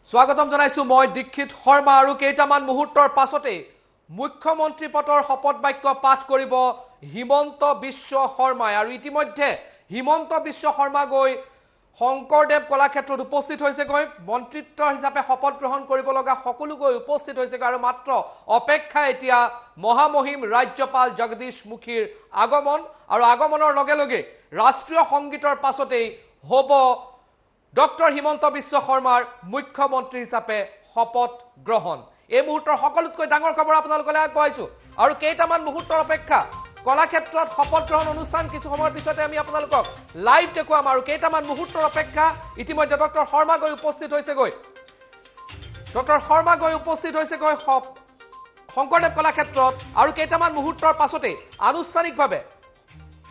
স্বাগতম জানাইছো মই দীক্ষিত শৰ্মা আৰু কেইটামান মুহূৰ্তৰ পাছতে মুখ্যমন্ত্ৰী পদৰ শপত বাক্য পাঠ কৰিব হিমন্ত বিশ্ব শৰ্মাই আৰু ইতিমধ্যে হিমন্ত বিশ্ব শৰ্মা গৈ শংকৰদেৱ কলাক্ষেত্ৰত উপস্থিত হৈছে গৈ মন্ত্ৰিত্ব হিচাপে শপত গ্ৰহণ কৰিব লগা সকলো গৈ উপস্থিত হৈছে আৰু মাত্ৰ অপেক্ষা এতিয়া মহামহিম ৰাজ্যপাল জগদীশ মুখীৰ আগমন আৰু আগমনৰ লগে লগে ৰাষ্ট্ৰীয় সংগীতৰ পাছতে হ'ব ডক্টৰ হিমন্ত বিশ্ব শৰ্মাৰ মুখ্যমন্ত্ৰী হিচাপে শপত গ্ৰহণ এই মুহূৰ্তৰ সকলোতকৈ ডাঙৰ খবৰ আপোনালোকলৈ আগবঢ়াইছো আৰু কেইটামান মুহূৰ্তৰ অপেক্ষা কলাক্ষেত্ৰত শপত গ্ৰহণ অনুষ্ঠান কিছু সময়ৰ পিছতে আমি আপোনালোকক লাইভ দেখুৱাম আৰু কেইটামান মুহূৰ্তৰ অপেক্ষা ইতিমধ্যে ডক্টৰ শৰ্মা গৈ উপস্থিত হৈছে গৈ শংকৰদেৱ কলাক্ষেত্ৰত আৰু কেইটামান মুহূৰ্তৰ পাছতে আনুষ্ঠানিকভাৱে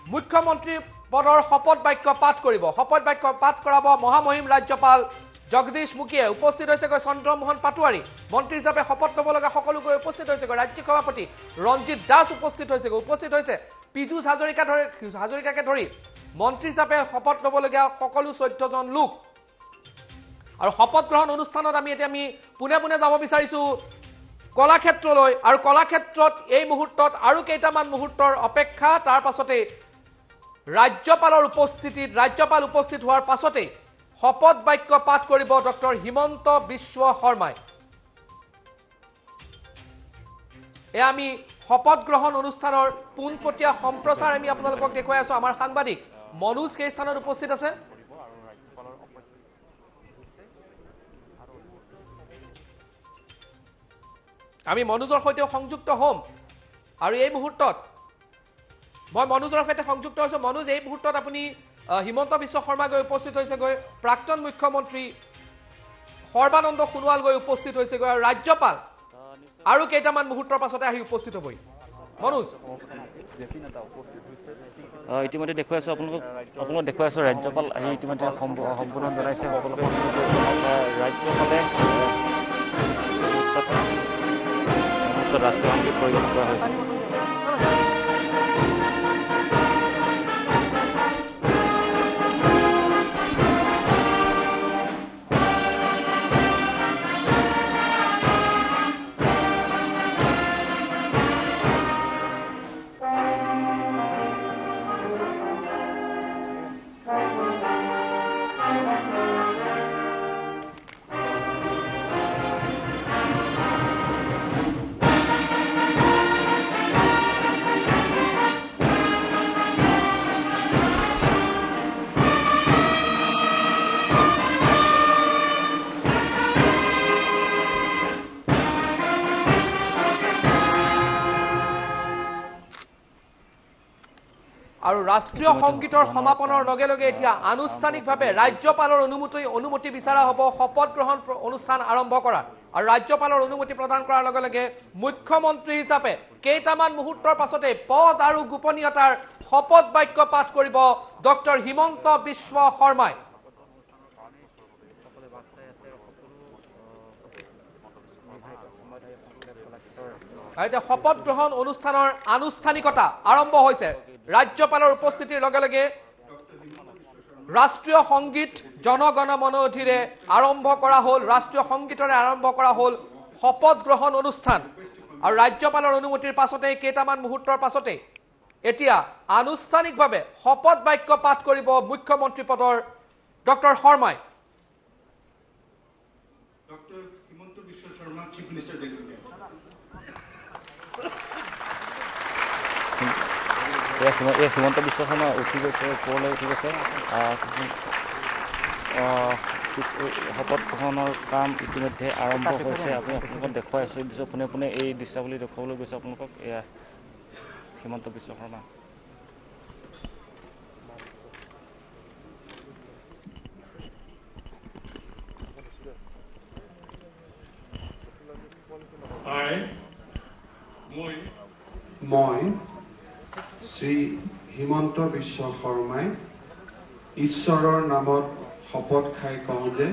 মুখ্যমন্ত্ৰী পদৰ শপত বাক্য পাঠ কৰিব শপত বাক্য পাঠ কৰাব মহামহিম ৰাজ্যপাল জগদীশ মুখীয়ে উপস্থিত হৈছে চন্দ্ৰমোহন পাটোৱাৰী মন্ত্ৰী হিচাপে শপত ল'ব লগা সকলো গৈ উপস্থিত হৈছে ৰাজ্যিক সভাপতি ৰঞ্জিত দাস উপস্থিত হৈছে পীযুষ হাজৰিকাকে ধৰি মন্ত্ৰী হিচাপে শপত ল'বলগীয়া সকলো 14জন লোক আৰু শপত গ্ৰহণ অনুষ্ঠানত আমি পোনে পোনে যাব বিচাৰিছো কলাক্ষেত্ৰলৈ আৰু কলাক্ষেত্ৰত এই মুহূৰ্তত আৰু কেইটামান মুহূৰ্তৰ অপেক্ষা তাৰ পাছতে ৰাজ্যপাল উপস্থিত হোৱাৰ পাছতে শপত বাক্য পাঠ কৰিব ডক্টৰ হিমন্ত বিশ্ব শৰ্মাই আমি শপত গ্ৰহণ অনুষ্ঠানৰ পোনপটীয়া সম্প্ৰচাৰ আমি আপোনালোকক দেখুৱাই আছো আমাৰ সাংবাদিক মনোজ সেই স্থানত উপস্থিত আছে আমি মনোজৰ সৈতে সংযুক্ত হ'ম আৰু এই মুহূৰ্তত মই মনোজৰ সৈতে সংযুক্ত হৈছো মনোজ এই মুহূৰ্তত আপুনি হিমন্ত বিশ্ব শৰ্মা গৈ উপস্থিত হৈছে গৈ প্ৰাক্তন মুখ্যমন্ত্ৰী সৰ্বানন্দ সোণোৱাল গৈ উপস্থিত হৈছে গৈ আৰু ৰাজ্যপাল আৰু কেইটামান মুহূৰ্তৰ পাছতে আহি উপস্থিত হ'বই মনোজ ইতিমধ্যে দেখুৱাই আছো আপোনালোকক দেখুৱাই আছো ৰাজ্যপাল আহি ইতিমধ্যে সম্বোধন জনাইছে সকলোকে ৰাজ্যপালে ৰাষ্ট্ৰীয় সংগীত পৰিৱেশন কৰা হৈছে আৰু ৰাষ্ট্ৰীয় সংগীতৰ সমাপনৰ লগে লগে এতিয়া আনুষ্ঠানিকভাৱে ৰাজ্যপালৰ অনুমতি বিচৰা হ'ব শপত গ্ৰহণ অনুষ্ঠান আৰম্ভ কৰাৰ আৰু ৰাজ্যপালৰ অনুমতি প্ৰদান কৰাৰ লগে লগে মুখ্যমন্ত্ৰী হিচাপে কেইটামান মুহূৰ্তৰ পাছতে পদ আৰু গোপনীয়তাৰ শপত বাক্য পাঠ কৰিব ডক্টৰ হিমন্ত বিশ্ব শৰ্মাই এতিয়া শপত গ্ৰহণ অনুষ্ঠানৰ আনুষ্ঠানিকতা আৰম্ভ হৈছে ৰাজ্যপালৰ উপস্থিতিৰ লগে লগে ৰাষ্ট্ৰীয় সংগীত জনগণ মন অধিৰে আৰম্ভ কৰা হ'ল ৰাষ্ট্ৰীয় সংগীতৰে আৰম্ভ কৰা হ'ল শপত গ্ৰহণ অনুষ্ঠান আৰু ৰাজ্যপালৰ অনুমতিৰ পাছতে কেইটামান মুহূৰ্তৰ পাছতে এতিয়া আনুষ্ঠানিকভাৱে শপত বাক্য পাঠ কৰিব মুখ্যমন্ত্ৰী পদৰ ডক্টৰ শৰ্মাই doctor Himanta Biswa Sarma chief minister designate Himanta Biswa Sarma উঠি গৈছে ওপৰলৈ উঠি গৈছে শপত গ্ৰহণৰ কাম ইতিমধ্যে আৰম্ভ হৈছে আমি আপোনালোকক দেখুৱাই আছোঁ পোনে পোনে এই দৃশ্যাৱলী দেখুৱাবলৈ গৈছে আপোনালোকক এয়া হিমন্ত বিশ্ব শৰ্মা মই শ্ৰী হিমন্ত বিশ্ব শৰ্মাই ঈশ্বৰৰ নামত শপত খাই কওঁ যে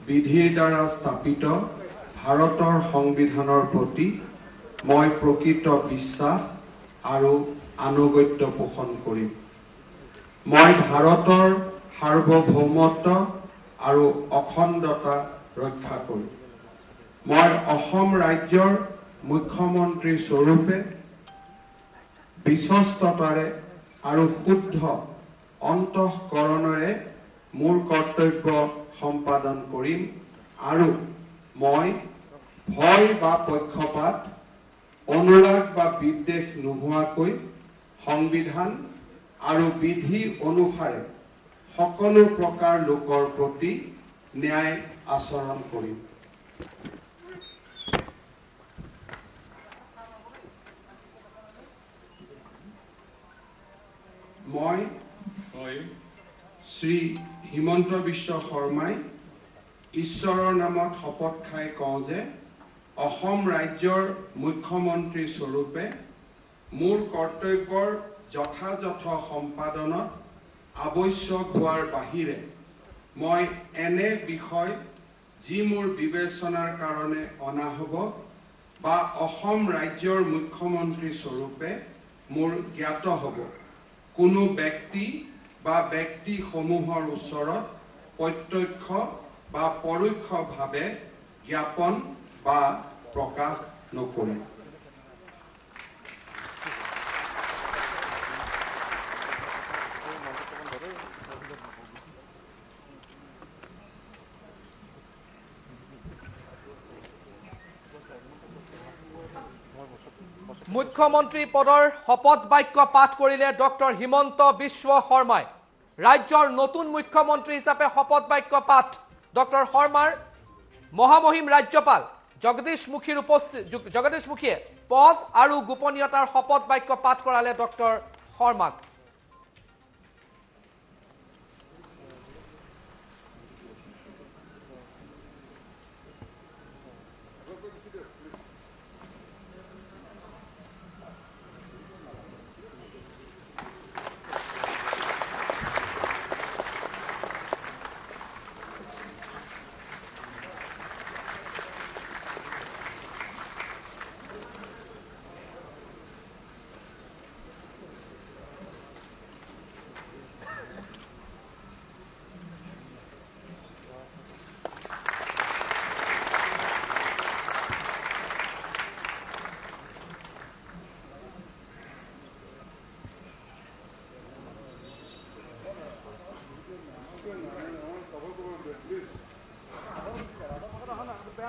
বিধিৰ দ্বাৰা স্থাপিত ভাৰতৰ সংবিধানৰ প্ৰতি মই প্ৰকৃত বিশ্বাস আৰু আনুগত্য পোষণ কৰিম মই ভাৰতৰ সাৰ্বভৌমত্ব আৰু অখণ্ডতা ৰক্ষা কৰিম। মই অসম ৰাজ্যৰ মুখ্যমন্ত্ৰী স্বৰূপে বিশ্বস্ততাৰে আৰু শুদ্ধ অন্তঃকৰণেৰে মোৰ কৰ্তব্য সম্পাদন কৰিম আৰু মই ভয় বা পক্ষপাত অনুৰাগ বা বিদ্বেষ নোহোৱাকৈ সংবিধান আৰু বিধি অনুসাৰে সকলো প্ৰকাৰ লোকৰ প্ৰতি ন্যায় আচৰণ কৰিম। মই শ্ৰী হিমন্ত বিশ্ব শৰ্মাই ঈশ্বৰৰ নামত শপত খাই কওঁ যে অসম ৰাজ্যৰ মুখ্যমন্ত্ৰী স্বৰূপে মোৰ কৰ্তব্যৰ যথাযথ সম্পাদনত আৱশ্যক হোৱাৰ বাহিৰে মই এনে বিষয় যি মোৰ বিবেচনাৰ কাৰণে অনা হ'ব বা অসম ৰাজ্যৰ মুখ্যমন্ত্ৰী স্বৰূপে মোৰ জ্ঞাত হ'ব কোনো ব্যক্তি বা ব্যক্তিসমূহৰ ওচৰত প্ৰত্যক্ষ বা পৰোক্ষভাৱে জ্ঞাপন বা প্ৰকাশ নকৰিম। মুখ্যমন্ত্ৰী পদৰ শপত বাক্য পাঠ কৰিলে ডক্টৰ হিমন্ত বিশ্ব শৰ্মাই। ৰাজ্যৰ নতুন মুখ্যমন্ত্ৰী হিচাপে শপত বাক্য পাঠ ডক্টৰ শৰ্মাৰ মহামহিম ৰাজ্যপাল জগদীশ মুখীয়ে পদ আৰু গোপনীয়তাৰ শপত বাক্য পাঠ কৰালে ডক্টৰ শৰ্মাক।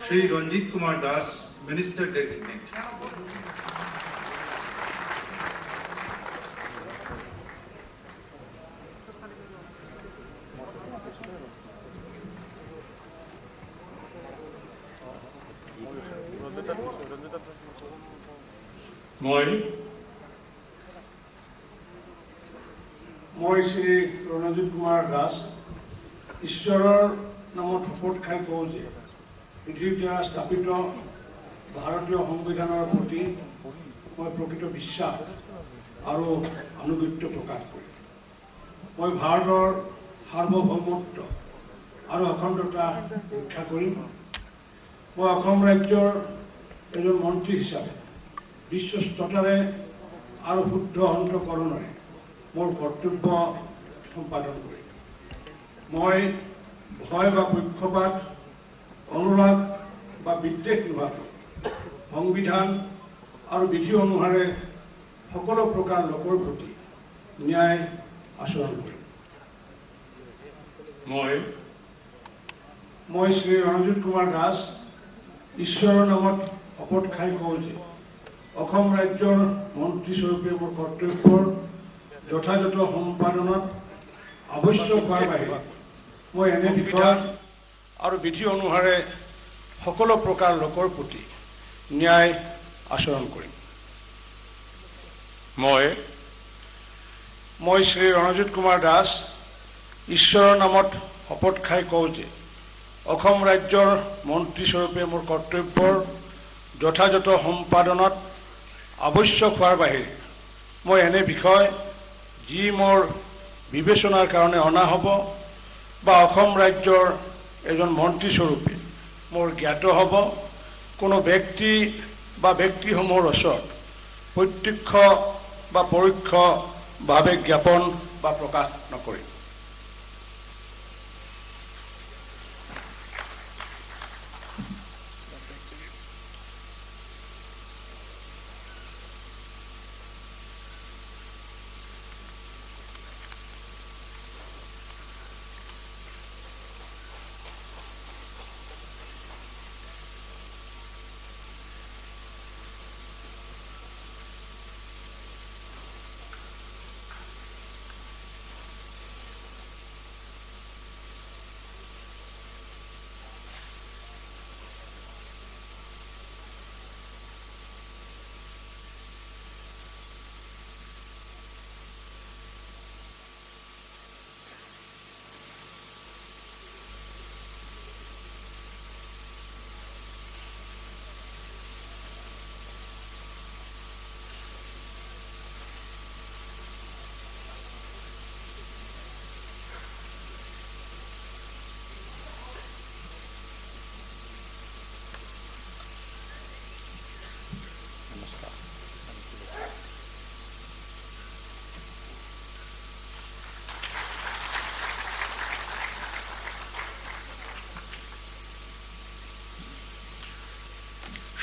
Shri Ranjit Kumar Das, Minister Designate. মই শ্ৰী ৰণজিৎ কুমাৰ দাস ঈশ্বৰৰ নামত শপত খাই কওঁ যে পৃথিৱীৰ দ্বাৰা স্থাপিত ভাৰতীয় সংবিধানৰ প্ৰতি মই প্ৰকৃত বিশ্বাস আৰু আনুগত্য প্ৰকাশ কৰিম। মই ভাৰতৰ সাৰ্বভৌমত্ব আৰু অখণ্ডতা ৰক্ষা কৰিম। মই অসম ৰাজ্যৰ এজন মন্ত্ৰী হিচাপে বিশ্বস্ততাৰে আৰু শুদ্ধ অন্তঃকৰণেৰে মোৰ কৰ্তব্য সম্পাদন কৰিম। মই ভয় বা পক্ষপাত অনুৰাগ বা বিদ্বেষ নোহোৱাকৈ সংবিধান আৰু বিধি অনুসাৰে সকলো প্ৰকাৰ লোকৰ প্ৰতি ন্যায় আচৰণ কৰিম। মই শ্ৰী ৰণজিৎ কুমাৰ দাস ঈশ্বৰৰ নামত শপত খাই কওঁ যে অসম ৰাজ্যৰ মন্ত্ৰীস্বৰূপে মোৰ কৰ্তব্যৰ যথাযথ সম্পাদনত আৱশ্যক হোৱাৰ বাহিৰে মই এনে বিষয় আৰু বিধি অনুসাৰে সকলো প্ৰকাৰ লোকৰ প্ৰতি ন্যায় আচৰণ কৰিম। মই শ্ৰী ৰণজিৎ কুমাৰ দাস ঈশ্বৰৰ নামত শপত খাই কওঁ যে অসম ৰাজ্যৰ মন্ত্ৰীস্বৰূপে মোৰ কৰ্তব্যৰ যথাযথ সম্পাদনত আৱশ্যক হোৱাৰ বাহিৰে মই এনে বিষয় যি মোৰ বিবেচনাৰ কাৰণে অনা হ'ব বা অসম ৰাজ্যৰ এজন মন্ত্ৰীস্বৰূপে মোৰ জ্ঞাত হ'ব কোনো ব্যক্তি বা ব্যক্তিসমূহৰ ওচৰত প্ৰত্যক্ষ বা পৰোক্ষভাৱে জ্ঞাপন বা প্ৰকাশ নকৰিম।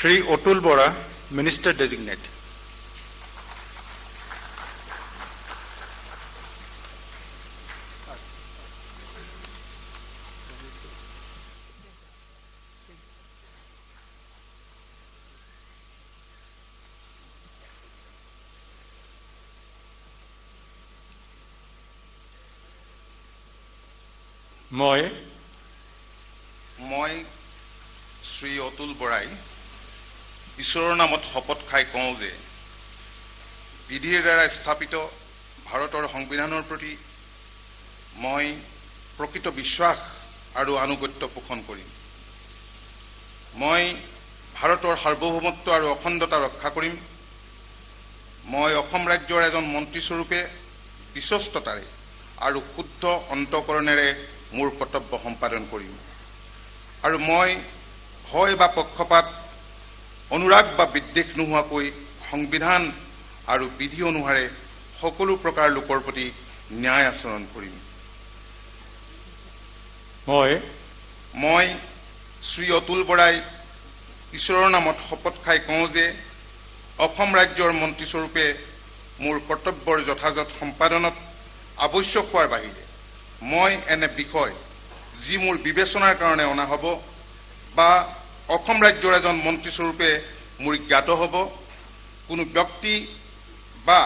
Shri Otul Bora, Minister Designate. মই শ্ৰী অতুল বৰাই ঈশ্বৰৰ নামত শপত খাই কওঁ যে বিধিৰ দ্বাৰা স্থাপিত ভাৰতৰ সংবিধানৰ প্ৰতি মই প্ৰকৃত বিশ্বাস আৰু আনুগত্য পোষণ কৰিম। মই ভাৰতৰ সাৰ্বভৌমত্ব আৰু অখণ্ডতা ৰক্ষা কৰিম। মই অসম ৰাজ্যৰ এজন মন্ত্ৰীস্বৰূপে বিশ্বস্ততাৰে আৰু শুদ্ধ অন্তঃকৰণেৰে মোৰ কৰ্তব্য সম্পাদন কৰিম। আৰু মই ভয় বা পক্ষপাত, অনুৰাগ বা বিদ্বেষ নোহোৱাকৈ সংবিধান আৰু বিধি অনুসাৰে সকলো প্ৰকাৰ লোকৰ প্ৰতি ন্যায় আচৰণ কৰিম। মই শ্ৰী অতুল বৰাই ঈশ্বৰৰ নামত শপত খাই কওঁ যে অসম ৰাজ্যৰ মন্ত্ৰীস্বৰূপে মোৰ কৰ্তব্যৰ যথাযথ সম্পাদনত আৱশ্যক হোৱাৰ বাহিৰে মই এনে বিষয় যি মোৰ বিবেচনাৰ কাৰণে অনা হ'ব বা অসম ৰাজ্যৰ এজন মন্ত্ৰীস্বৰূপে মোৰ জ্ঞাত হ'ব, কোনো ব্যক্তি বা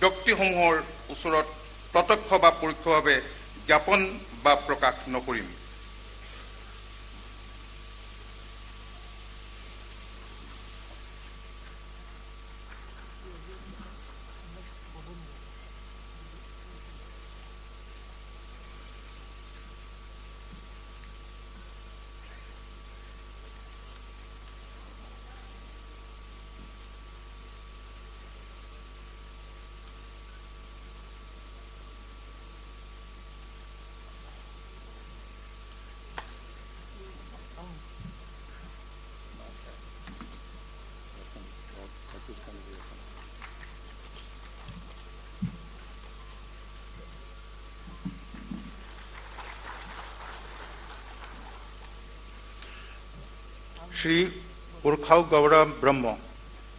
ব্যক্তিসমূহৰ ওচৰত প্ৰত্যক্ষ বা পৰোক্ষভাৱে জ্ঞাপন বা প্ৰকাশ নকৰিম। Shri Urkhau Gaura Brahma,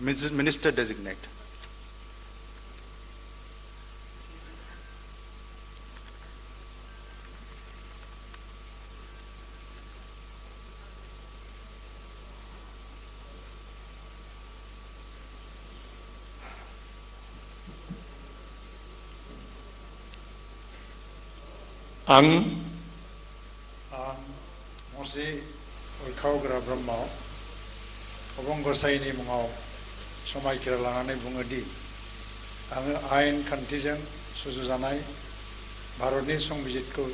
Minister Designate. Mose Urkhau Gaura Brahma Obong Gosayni Mungau Somai Kiralangane Bungadi Ain Kantijan Suzuzanai Bharotni Songbijitko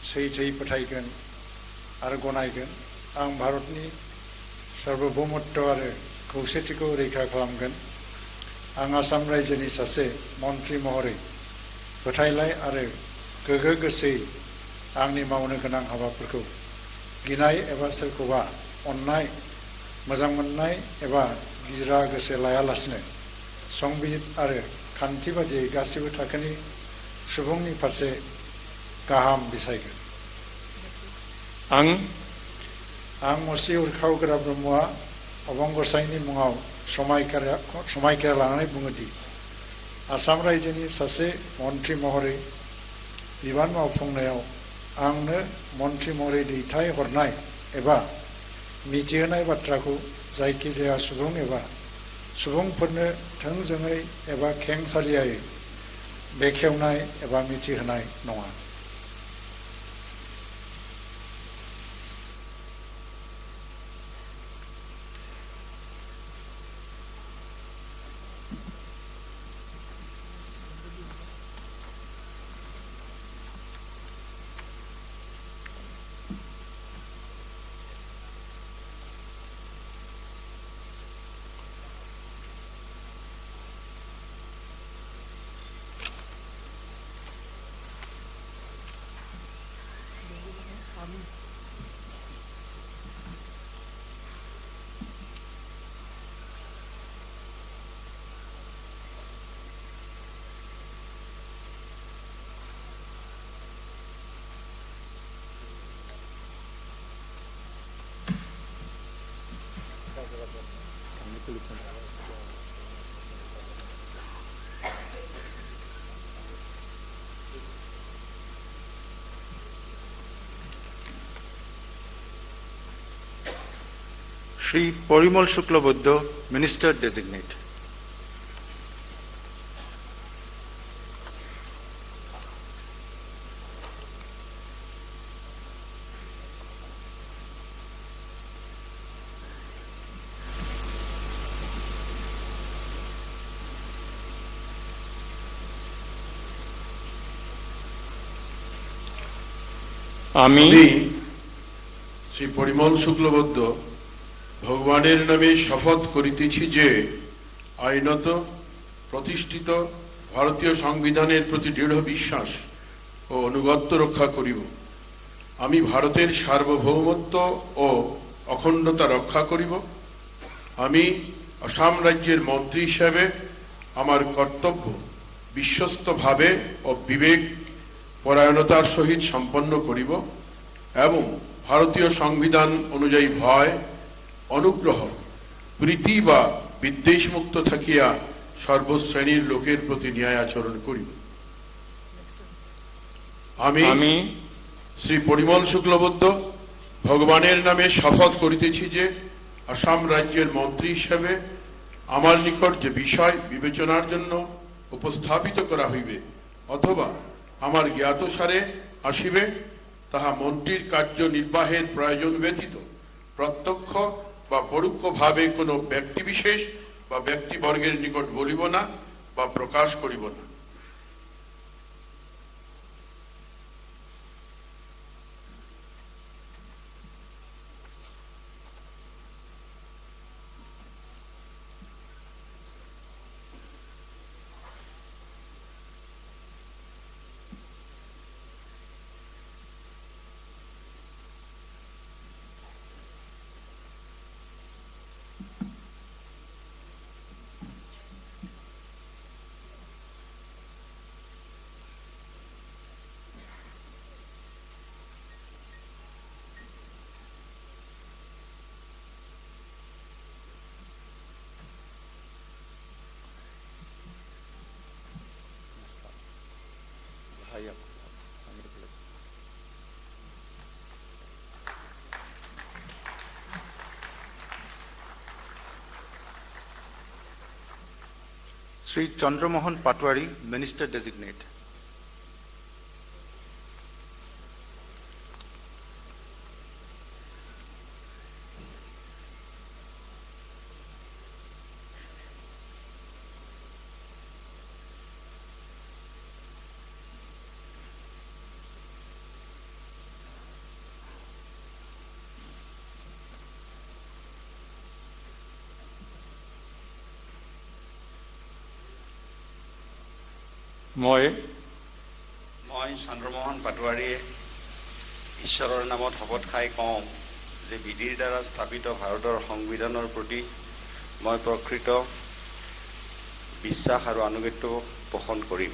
Seitai Pataigan Argonaigan Ang Bharotni Sarvabhaumotto Are Kausetiko Reikha Khalamgan Ang Assam Rajyani Sase Montri Mohore Patailai Are Gogo Gosei Angni Mauna Ganang Habaporko Ginai Eva Serkova Onnai मोजां मोननाय एबा गिरा गोसो लायालासिनो संबिजित आरो खान्थि बादियै गासिबो थाखोनि सुबुंनि फारसे गाहाम बिसायगोन। आं मसि उरखाव गोरा ब्रह्मआ अबं गसाइनि मुङाव समायखेरा लानानै बुङोदि आसाम रायजोनि सासे मन्त्रि महरै बिबान मावफुंनायाव आंनो मन्त्रि महरै दैथाय हरनाय एबा मिथिहोनाय बाथ्राखौ जायखिजाया सुबुं एबा सुबुंफोरनो थोंजोङै एबा खेंसालियायै बेखेवनाय एबा मिथिहोनाय नङा। Shri Parimal Shuklabuddha, Minister Designate. আমি শ্রী পরিমল শুক্লবদ্ধ ভগবানের নামে শপথ করিতেছি যে আইনত প্রতিষ্ঠিত ভারতীয় সংবিধানের প্রতি দৃঢ় বিশ্বাস ও অনুগত্য রক্ষা করিব। আমি ভারতের সার্বভৌমত্ব ও অখণ্ডতা রক্ষা করিব। আমি আসাম রাজ্যের মন্ত্রী হিসেবে আমার কর্তব্য বিশ্বস্তভাবে ও বিবেক পরায়ণতার সহিত সম্পন্ন করিব এবং ভারতীয় সংবিধান অনুযায়ী ভয়, অনুগ্রহ, প্রীতি বা বিদ্বেষমুক্ত থাকিয়া সর্বশ্রেণীর লোকের প্রতি ন্যায় আচরণ করিব। আমি শ্রী পরিমল শুক্লবদ্ধ ভগবানের নামে শপথ করিতেছি যে আসাম রাজ্যের মন্ত্রী হিসেবে আমার নিকট যে বিষয় বিবেচনার জন্য উপস্থাপিত করা হইবে অথবা আমার জ্ঞাতসারে আসিবে তাহা মন্ত্রীর কার্য নির্বাহের প্রয়োজন ব্যতীত প্রত্যক্ষ বা পরোক্ষভাবে কোনো ব্যক্তিবিশেষ বা ব্যক্তিবর্গের নিকট বলিব না বা প্রকাশ করিব না। Shri Chandramohan Patwari, Minister Designate. মই চন্দ্ৰমোহন পাটোৱাৰীয়ে ঈশ্বৰৰ নামত শপত খাই কওঁ যে বিধিৰ দ্বাৰা স্থাপিত ভাৰতৰ সংবিধানৰ প্ৰতি মই প্ৰকৃত বিশ্বাস আৰু আনুগত্য পোষণ কৰিম।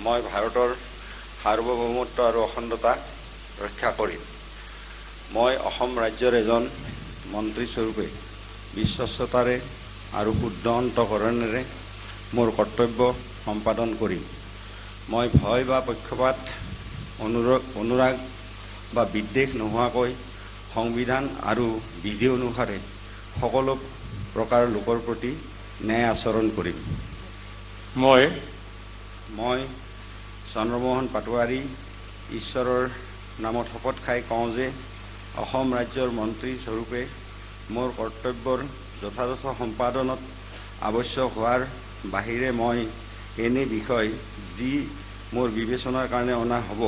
মই ভাৰতৰ সাৰ্বভৌমত্ব আৰু অখণ্ডতা ৰক্ষা কৰিম। মই অসম ৰাজ্যৰ এজন মন্ত্ৰীস্বৰূপে বিশ্বস্ততাৰে আৰু শুদ্ধ অন্তঃকৰণেৰে মোৰ কৰ্তব্য সম্পাদন কৰিম। মই ভয় বা পক্ষপাত, অনুৰাগ বা বিদ্বেষ নোহোৱাকৈ সংবিধান আৰু বিধি অনুসাৰে সকলো প্ৰকাৰৰ লোকৰ প্ৰতি ন্যায় আচৰণ কৰিম। মই চন্দ্ৰমোহন পাটোৱাৰী ঈশ্বৰৰ নামত শপত খাই কওঁ যে অসম ৰাজ্যৰ মন্ত্ৰী স্বৰূপে মোৰ কৰ্তব্যৰ যথাযথ সম্পাদনত আৱশ্যক হোৱাৰ বাহিৰে মই এনে বিষয় যি মোৰ বিবেচনাৰ কাৰণে অনা হ'ব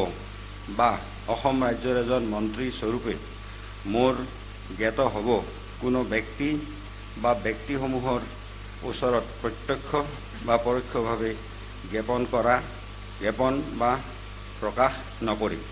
বা অসম ৰাজ্যৰ এজন মন্ত্ৰী স্বৰূপে মোৰ জ্ঞাত হ'ব কোনো ব্যক্তি বা ব্যক্তিসমূহৰ ওচৰত প্ৰত্যক্ষ বা পৰোক্ষভাৱে জ্ঞাপন বা প্ৰকাশ নকৰিম।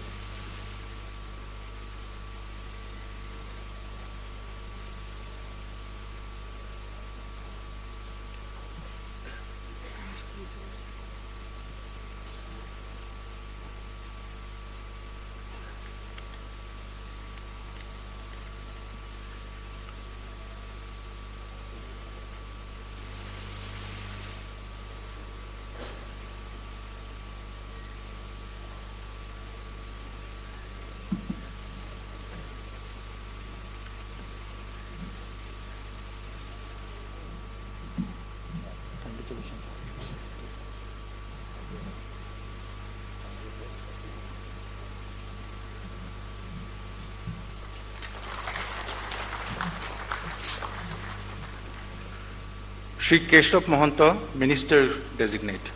Shri Keshav Mahanta, Minister Designate.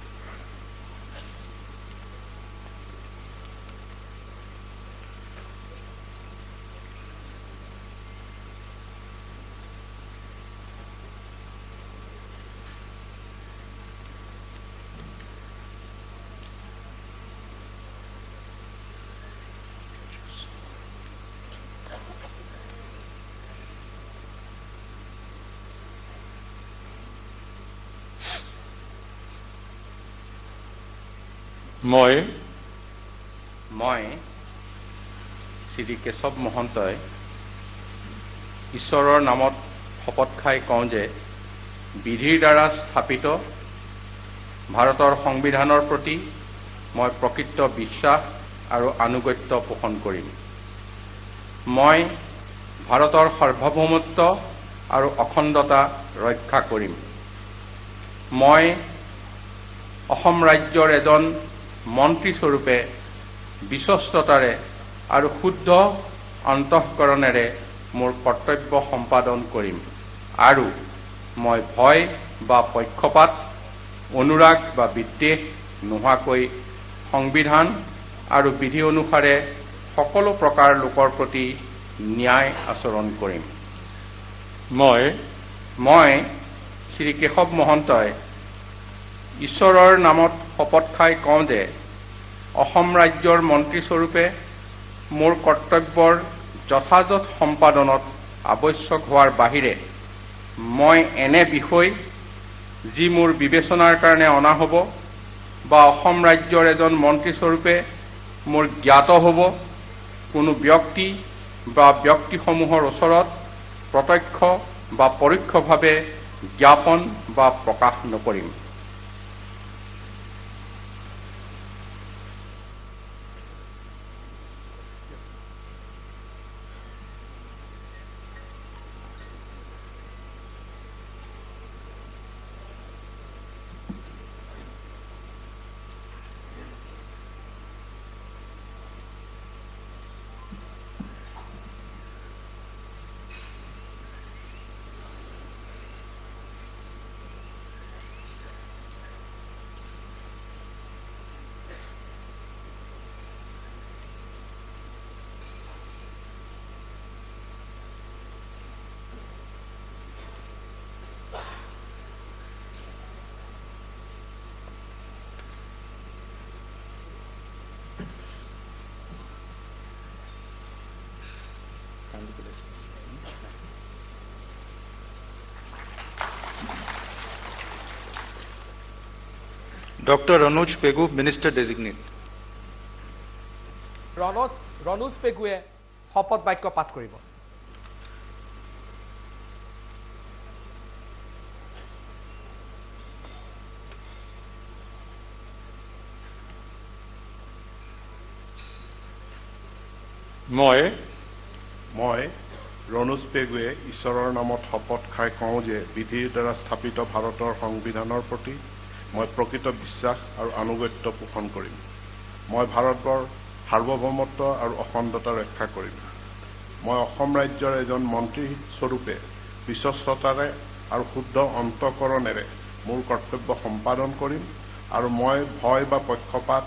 মই শ্ৰী কেশৱ মহন্তই ঈশ্বৰৰ নামত শপত খাই কওঁ যে বিধিৰ দ্বাৰা স্থাপিত ভাৰতৰ সংবিধানৰ প্ৰতি মই প্ৰকৃত বিশ্বাস আৰু আনুগত্য পোষণ কৰিম। মই ভাৰতৰ সাৰ্বভৌমত্ব আৰু অখণ্ডতা ৰক্ষা কৰিম। মই অসম ৰাজ্যৰ এজন মন্ত্ৰীস্বৰূপে বিশ্বস্ততাৰে আৰু শুদ্ধ অন্তঃকৰণেৰে মোৰ কৰ্তব্য সম্পাদন কৰিম আৰু মই ভয় বা পক্ষপাত, অনুৰাগ বা বিদ্বেষ নোহোৱাকৈ সংবিধান আৰু বিধি অনুসাৰে সকলো প্ৰকাৰ লোকৰ প্ৰতি ন্যায় আচৰণ কৰিম। মই শ্ৰী কেশৱ মহন্তই ঈশ্বৰৰ নামত শপত খাই কওঁ যে অসম ৰাজ্যৰ মন্ত্ৰীস্বৰূপে মোৰ কৰ্তব্যৰ যথাযথ সম্পাদনত আৱশ্যক হোৱাৰ বাহিৰে মই এনে বিষয় যি মোৰ বিবেচনাৰ কাৰণে অনা হ'ব বা অসম ৰাজ্যৰ এজন মন্ত্ৰীস্বৰূপে মোৰ জ্ঞাত হ'ব কোনো ব্যক্তি বা ব্যক্তিসমূহৰ ওচৰত প্ৰত্যক্ষ বা পৰোক্ষভাৱে জ্ঞাপন বা প্ৰকাশ নকৰিম। Dr. Anuj Pegu, Minister Designate. Ranoj পেগুৱে শপত বাক্য পাঠ কৰিব। মই ৰণোজ পেগুৱে ঈশ্বৰৰ নামত শপত খাই কওঁ যে বিধিৰ দ্বাৰা স্থাপিত ভাৰতৰ সংবিধানৰ প্ৰতি মই প্ৰকৃত বিশ্বাস আৰু আনুগত্য পোষণ কৰিম। মই ভাৰতৰ সাৰ্বভৌমত্ব আৰু অখণ্ডতা ৰক্ষা কৰিম। মই অসম ৰাজ্যৰ এজন মন্ত্ৰীস্বৰূপে বিশ্বস্ততাৰে আৰু শুদ্ধ অন্তঃকৰণেৰে মোৰ কৰ্তব্য সম্পাদন কৰিম আৰু মই ভয় বা পক্ষপাত,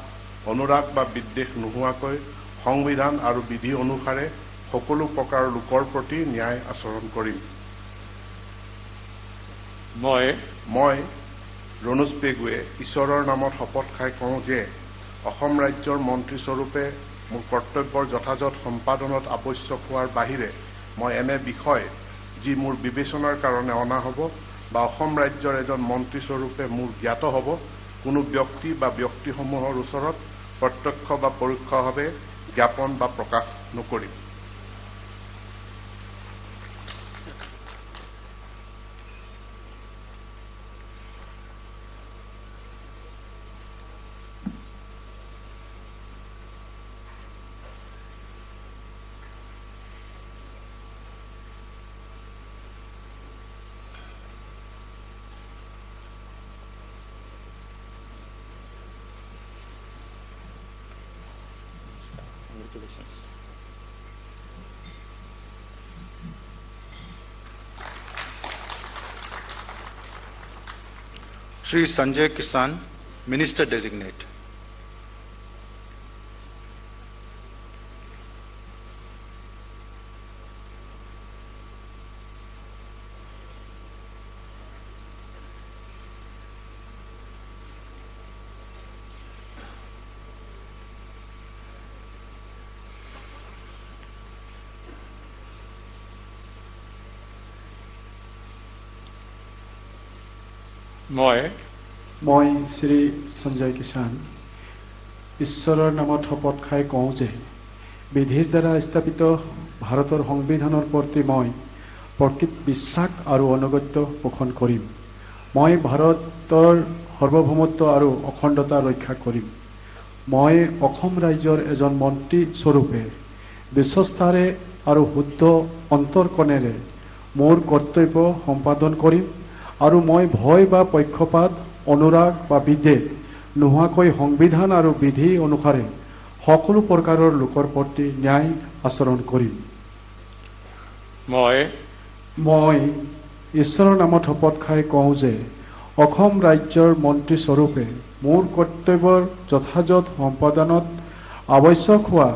অনুৰাগ বা বিদ্বেষ নোহোৱাকৈ সংবিধান আৰু বিধি অনুসাৰে সকলো প্ৰকাৰৰ লোকৰ প্ৰতি ন্যায় আচৰণ কৰিম। মই ৰণোজ পেগুৱে ঈশ্বৰৰ নামত শপত খাই কওঁ যে অসম ৰাজ্যৰ মন্ত্ৰীস্বৰূপে মোৰ কৰ্তব্যৰ যথাযথ সম্পাদনত আৱশ্যক হোৱাৰ বাহিৰে মই এনে বিষয় যি মোৰ বিবেচনাৰ কাৰণে অনা হ'ব বা অসম ৰাজ্যৰ এজন মন্ত্ৰীস্বৰূপে মোৰ জ্ঞাত হ'ব কোনো ব্যক্তি বা ব্যক্তিসমূহৰ ওচৰত প্ৰত্যক্ষ বা পৰোক্ষভাৱে জ্ঞাপন বা প্ৰকাশ নকৰিম। Shri Sanjay Kisan, Minister Designate. মই শ্ৰী সঞ্জয় কিষাণ ঈশ্বৰৰ নামত শপত খাই কওঁ যে বিধিৰ দ্বাৰা স্থাপিত ভাৰতৰ সংবিধানৰ প্ৰতি মই প্ৰকৃত বিশ্বাস আৰু অনুগত্য পোষণ কৰিম। মই ভাৰতৰ সাৰ্বভৌমত্ব আৰু অখণ্ডতা ৰক্ষা কৰিম। মই অসম ৰাজ্যৰ এজন মন্ত্ৰী স্বৰূপে বিশ্বস্তাৰে আৰু শুদ্ধ অন্তৰকণেৰে মোৰ কৰ্তব্য সম্পাদন কৰিম আৰু মই ভয় বা পক্ষপাত অনুৰাগ বা বিদ্বেষ নোহোৱাকৈ সংবিধান আৰু বিধি অনুসাৰে সকলো প্ৰকাৰৰ লোকৰ প্ৰতি ন্যায় আচৰণ কৰিম। মই ঈশ্বৰৰ নামত শপত খাই কওঁ যে অসম ৰাজ্যৰ মন্ত্ৰী স্বৰূপে মোৰ কৰ্তব্যৰ যথাযথ সম্পাদনত আৱশ্যক হোৱা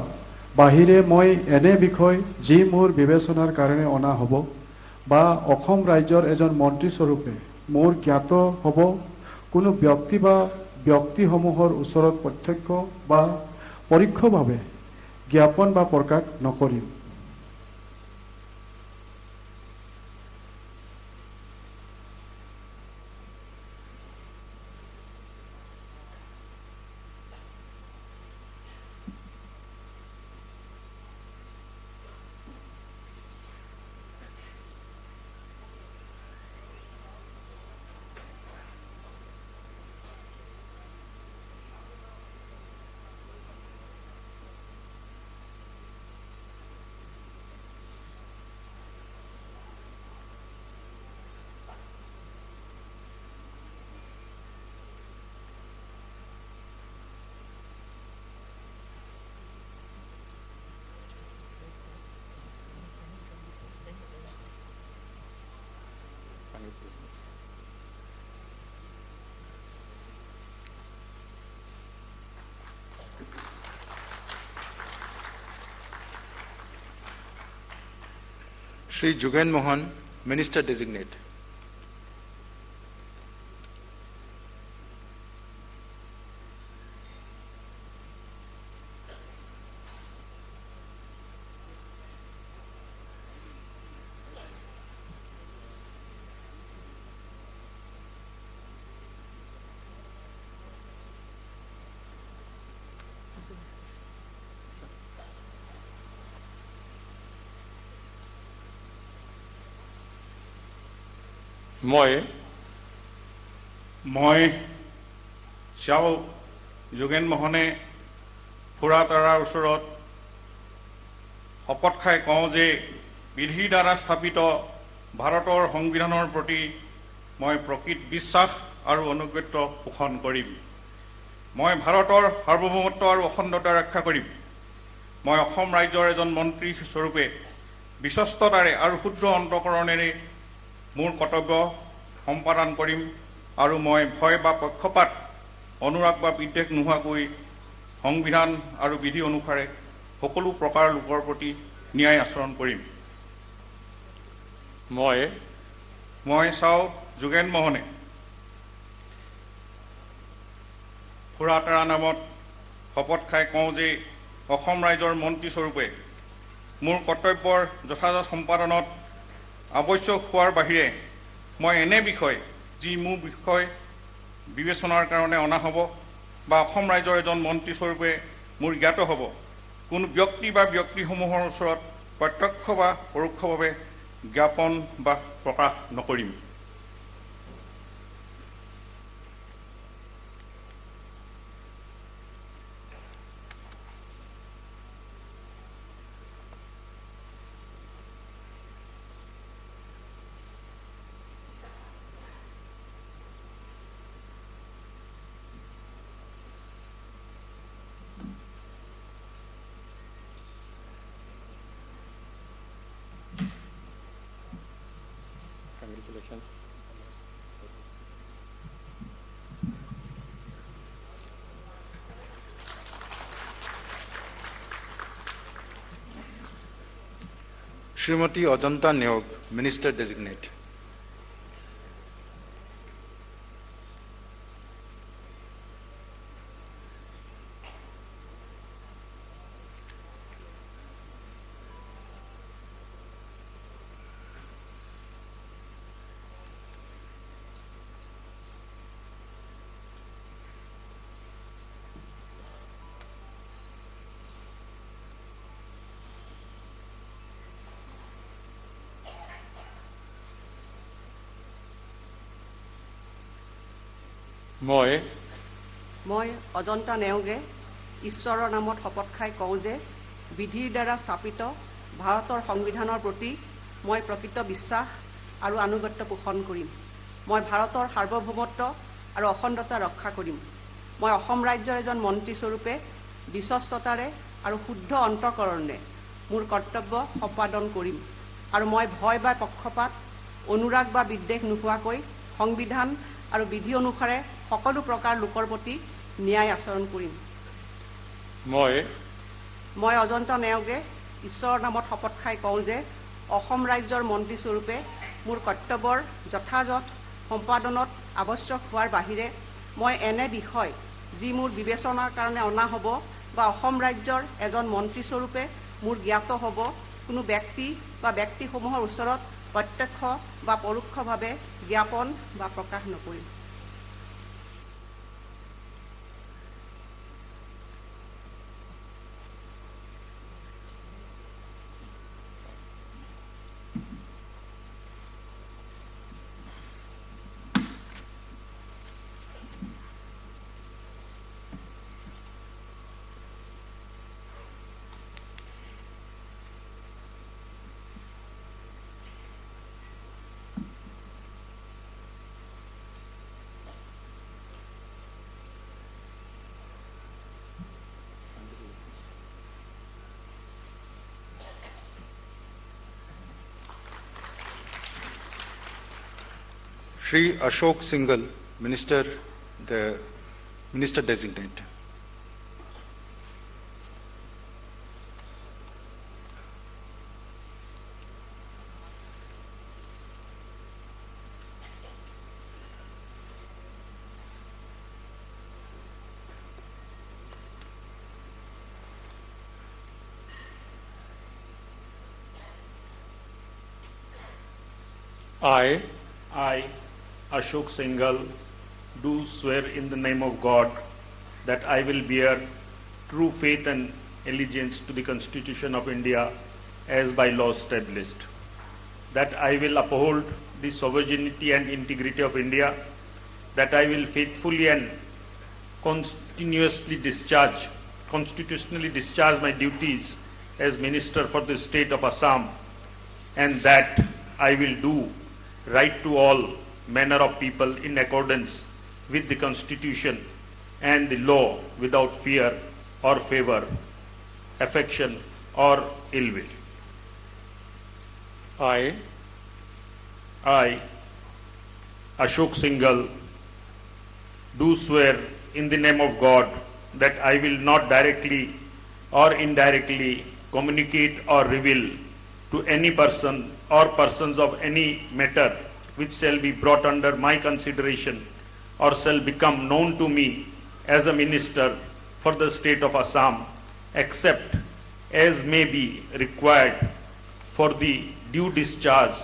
বাহিৰে মই এনে বিষয় যি মোৰ বিবেচনাৰ কাৰণে অনা হ'ব বা অসম ৰাজ্যৰ এজন মন্ত্ৰী স্বৰূপে মোৰ জ্ঞাত হ'ব কোনো ব্যক্তি বা ব্যক্তিসমূহৰ ওচৰত প্ৰত্যক্ষ বা পৰোক্ষভাৱে জ্ঞাপন বা প্ৰকাশ নকৰিম। Shri Jugen Mohan, Minister Designate. মই শ্যাও যোগেন মোহনে ফুৰাতাৰাৰ ওচৰত শপত খাই কওঁ যে বিধিৰ দ্বাৰা স্থাপিত ভাৰতৰ সংবিধানৰ প্ৰতি মই প্ৰকৃত বিশ্বাস আৰু অনুগত্য পোষণ কৰিম। মই ভাৰতৰ সাৰ্বভৌমত্ব আৰু অখণ্ডতা ৰক্ষা কৰিম। মই অসম ৰাজ্যৰ এজন মন্ত্ৰী স্বৰূপে বিশ্বস্ততাৰে আৰু শুদ্ধ অন্তঃকৰণেৰে মোৰ কৰ্তব্য সম্পাদন কৰিম আৰু মই ভয় বা পক্ষপাত অনুৰাগ বা বিদ্বেষ নোহোৱাকৈ সংবিধান আৰু বিধি অনুসাৰে সকলো প্ৰকাৰৰ লোকৰ প্ৰতি ন্যায় আচৰণ কৰিম। মই চাও যোগেন মোহনে ফুৰাতাৰা নামত শপত খাই কওঁ যে অসম ৰাজ্যৰ মন্ত্ৰী স্বৰূপে মোৰ কৰ্তব্যৰ যথাযথ সম্পাদনত আৱশ্যক হোৱাৰ বাহিৰে মই এনে বিষয় যি মোৰ বিষয় বিবেচনাৰ কাৰণে অনা হ'ব বা অসম ৰাজ্যৰ এজন মন্ত্ৰী স্বৰূপে মোৰ জ্ঞাত হ'ব কোনো ব্যক্তি বা ব্যক্তিসমূহৰ ওচৰত প্ৰত্যক্ষ বা পৰোক্ষভাৱে জ্ঞাপন বা প্ৰকাশ নকৰিম। Congratulations. Srimati Ajanta Neog, Minister Designate. মই অজন্তা নেওগে ঈশ্বৰৰ নামত শপত খাই কওঁ যে বিধিৰ দ্বাৰা স্থাপিত ভাৰতৰ সংবিধানৰ প্ৰতি মই প্ৰকৃত বিশ্বাস আৰু আনুগত্য পোষণ কৰিম। মই ভাৰতৰ সাৰ্বভৌমত্ব আৰু অখণ্ডতা ৰক্ষা কৰিম। মই অসম ৰাজ্যৰ এজন মন্ত্ৰী স্বৰূপে বিশ্বস্ততাৰে আৰু শুদ্ধ অন্তঃকৰণে মোৰ কৰ্তব্য সম্পাদন কৰিম আৰু মই ভয় বা পক্ষপাত অনুৰাগ বা বিদ্বেষ নোহোৱাকৈ সংবিধান আৰু বিধি অনুসাৰে সকলো প্ৰকাৰ লোকৰ প্ৰতি ন্যায় আচৰণ কৰিম। মই অজন্তা নেওগে ঈশ্বৰৰ নামত শপত খাই কওঁ যে অসম ৰাজ্যৰ মন্ত্ৰী স্বৰূপে মোৰ কৰ্তব্যৰ যথাযথ সম্পাদনত আৱশ্যক হোৱাৰ বাহিৰে মই এনে বিষয় যি মোৰ বিবেচনাৰ কাৰণে অনা হ'ব বা অসম ৰাজ্যৰ এজন মন্ত্ৰী স্বৰূপে মোৰ জ্ঞাত হ'ব কোনো ব্যক্তি বা ব্যক্তিসমূহৰ ওচৰত প্ৰত্যক্ষ বা পৰোক্ষভাৱে জ্ঞাপন বা প্ৰকাশ নকৰিম। Shri Ashok Singhal, Minister Designate. I, Ashok Singhal, do swear in the name of God that I will bear true faith and allegiance to the Constitution of India as by law established, that I will uphold the sovereignty and integrity of India, that I will faithfully and constitutionally discharge my duties as Minister for the state of Assam, and that I will do right to all manner of people in accordance with the Constitution and the law without fear or favor, affection or ill will. I, Ashok Singhal, do swear in the name of God that I will not directly or indirectly communicate or reveal to any person or persons of any matter which shall be brought under my consideration or shall become known to me as a minister for the state of Assam, except as may be required for the due discharge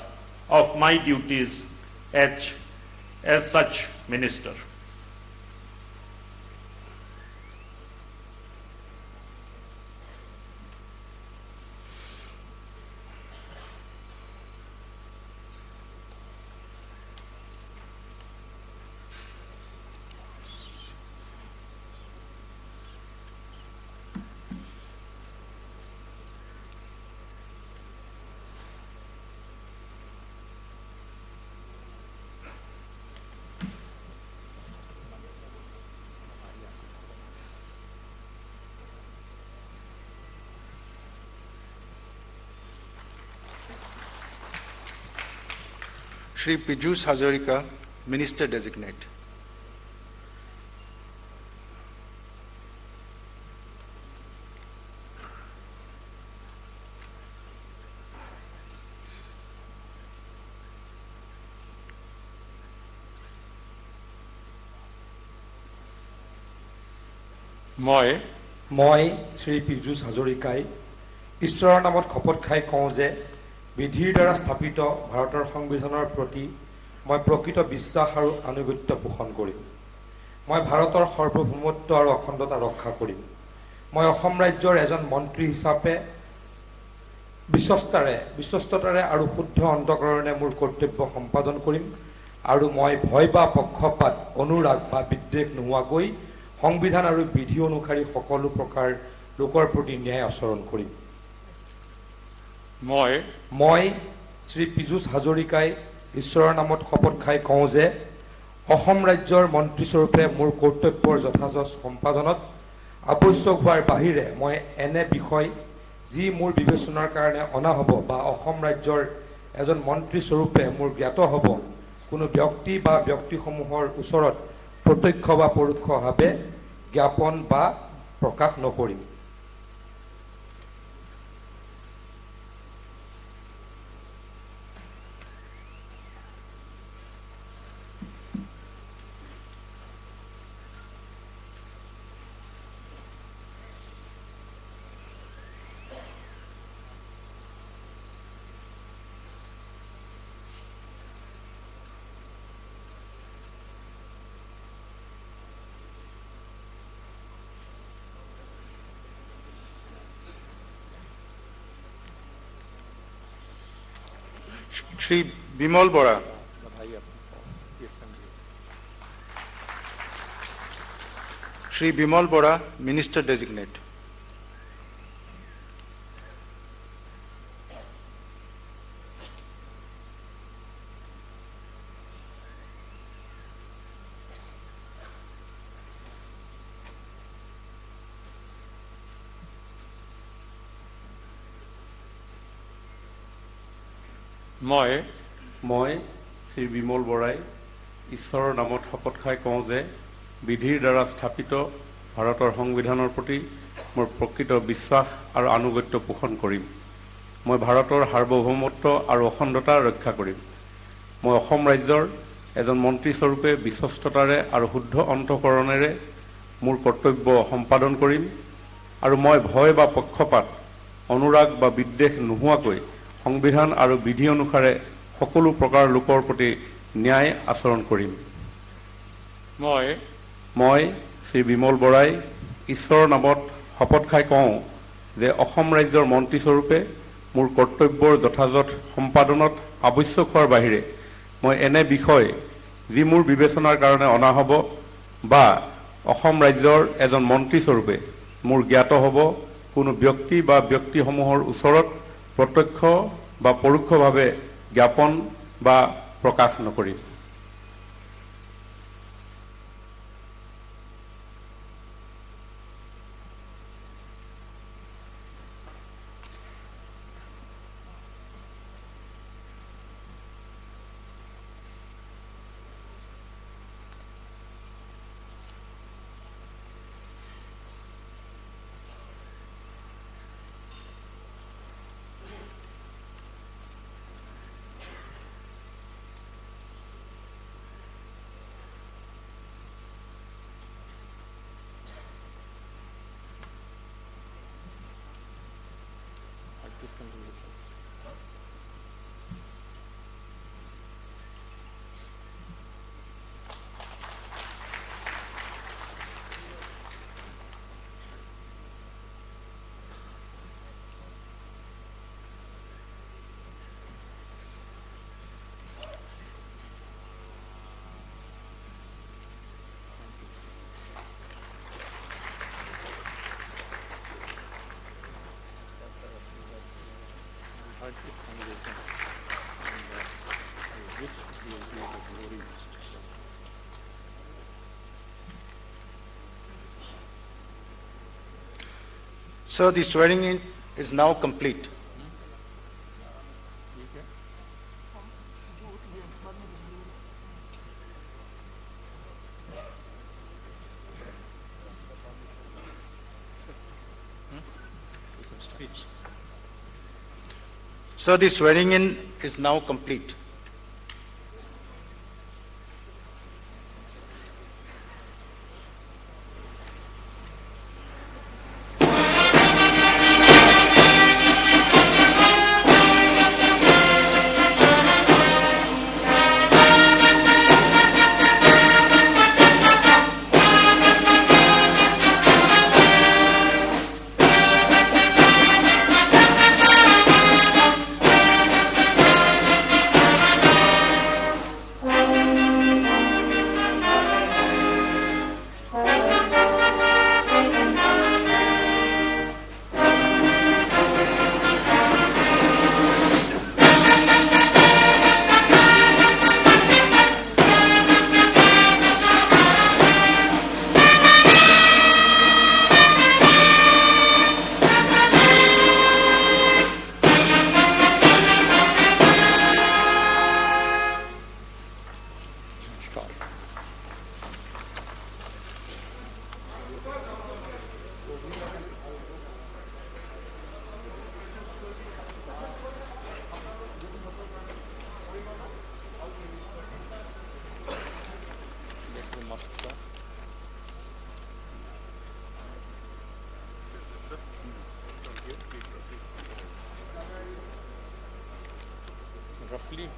of my duties as such minister. Shri Piyush Hazarika, Minister Designate. মই শ্ৰী পীযুষ হাজৰিকাই ঈশ্বৰৰ নামত শপত খাই কওঁ যে বিধিৰ দ্বাৰা স্থাপিত ভাৰতৰ সংবিধানৰ প্ৰতি মই প্ৰকৃত বিশ্বাস আৰু আনুগত্য পোষণ কৰিম। মই ভাৰতৰ সাৰ্বভৌমত্ব আৰু অখণ্ডতা ৰক্ষা কৰিম। মই অসম ৰাজ্যৰ এজন মন্ত্ৰী হিচাপে বিশ্বস্ততাৰে আৰু শুদ্ধ অন্তঃকৰণে মোৰ কৰ্তব্য সম্পাদন কৰিম আৰু মই ভয় বা পক্ষপাত অনুৰাগ বা বিদ্বেষ নোহোৱাকৈ সংবিধান আৰু বিধি অনুসৰি সকলো প্ৰকাৰ লোকৰ প্ৰতি ন্যায় আচৰণ কৰিম। মই শ্ৰী পীযুষ হাজৰিকাই ঈশ্বৰৰ নামত শপত খাই কওঁ যে অসম ৰাজ্যৰ মন্ত্ৰীস্বৰূপে মোৰ কৰ্তব্যৰ যথাযথ সম্পাদনত আৱশ্যক হোৱাৰ বাহিৰে মই এনে বিষয় যি মোৰ বিবেচনাৰ কাৰণে অনা হ'ব বা অসম ৰাজ্যৰ এজন মন্ত্ৰীস্বৰূপে মোৰ জ্ঞাত হ'ব কোনো ব্যক্তি বা ব্যক্তিসমূহৰ ওচৰত প্ৰত্যক্ষ বা পৰোক্ষভাৱে জ্ঞাপন বা প্ৰকাশ নকৰিম। Shri Bimal Bora. Shri Bimal Bora, Minister Designate. মই শ্ৰী বিমল বৰাই ঈশ্বৰৰ নামত শপত খাই কওঁ যে বিধিৰ দ্বাৰা স্থাপিত ভাৰতৰ সংবিধানৰ প্ৰতি মোৰ প্ৰকৃত বিশ্বাস আৰু আনুগত্য পোষণ কৰিম। মই ভাৰতৰ সাৰ্বভৌমত্ব আৰু অখণ্ডতা ৰক্ষা কৰিম। মই অসম ৰাজ্যৰ এজন মন্ত্ৰীস্বৰূপে বিশ্বস্ততাৰে আৰু শুদ্ধ অন্তঃকৰণেৰে মোৰ কৰ্তব্য সম্পাদন কৰিম আৰু মই ভয় বা পক্ষপাত অনুৰাগ বা বিদ্বেষ নোহোৱাকৈ সংবিধান আৰু বিধি অনুসাৰে সকলো প্ৰকাৰ লোকৰ প্ৰতি ন্যায় আচৰণ কৰিম। মই শ্ৰী বিমল বৰাই ঈশ্বৰৰ নামত শপত খাই কওঁ যে অসম ৰাজ্যৰ মন্ত্ৰীস্বৰূপে মোৰ কৰ্তব্যৰ যথাযথ সম্পাদনত আৱশ্যক হোৱাৰ বাহিৰে মই এনে বিষয় যি মোৰ বিবেচনাৰ কাৰণে অনা হ'ব বা অসম ৰাজ্যৰ এজন মন্ত্ৰীস্বৰূপে মোৰ জ্ঞাত হ'ব কোনো ব্যক্তি বা ব্যক্তিসমূহৰ ওচৰত প্ৰত্যক্ষ বা পৰোক্ষভাৱে জ্ঞাপন বা প্ৰকাশ নকৰিম। Sir, the swearing in is now complete. Sir, the swearing in is now complete. roughly.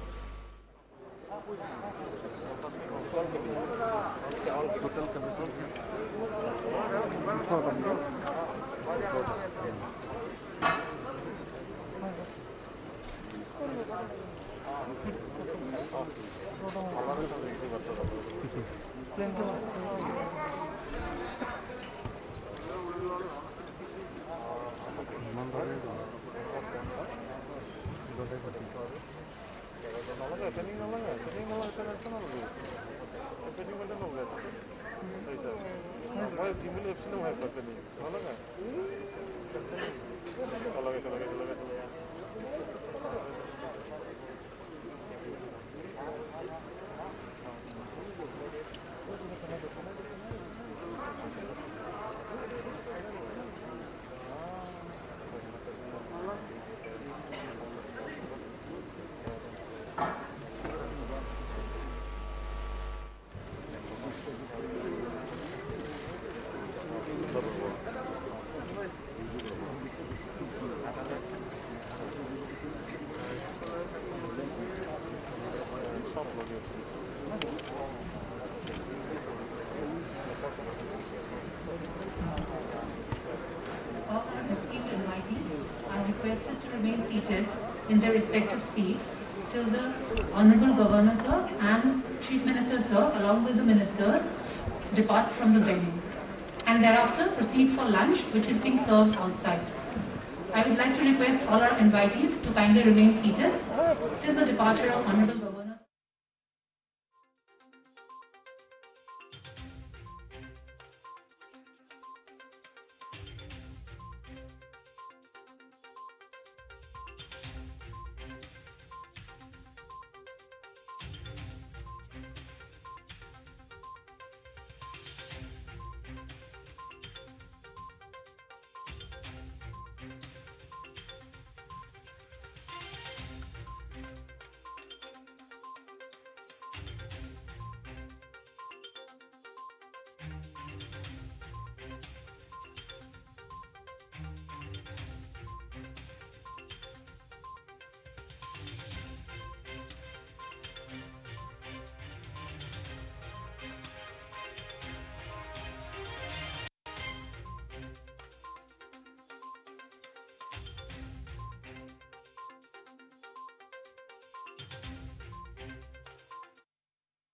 Requested to remain seated in their respective seats till the Honorable Governor Sir and Chief Minister Sir along with the ministers depart from the venue and thereafter proceed for lunch, which is being served outside. I would like to request all our invitees to kindly remain seated till the departure of Honorable Governor